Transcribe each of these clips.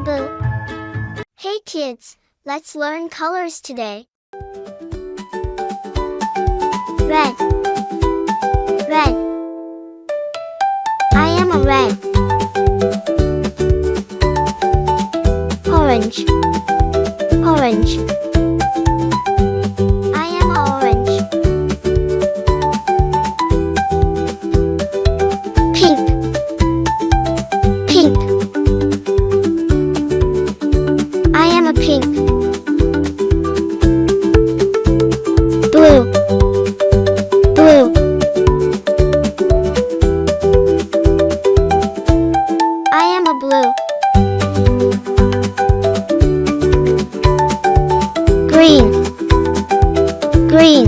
Meloboo. Hey kids, let's learn colors today. Red. Red. I am a red. Orange. Orange. I am orange. Pink. Pink. I am a pink. Blue. Blue. I am a blue. Green. Green.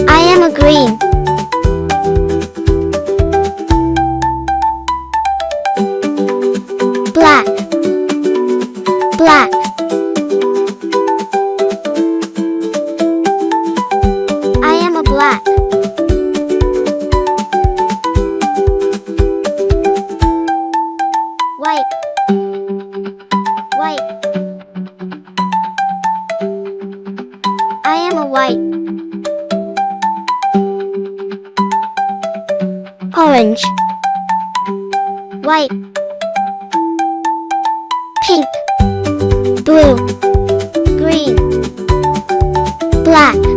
I am a green. Black. Black. I am a black. White. White. I am a white. Orange. White. Pink. Blue. Green. Black.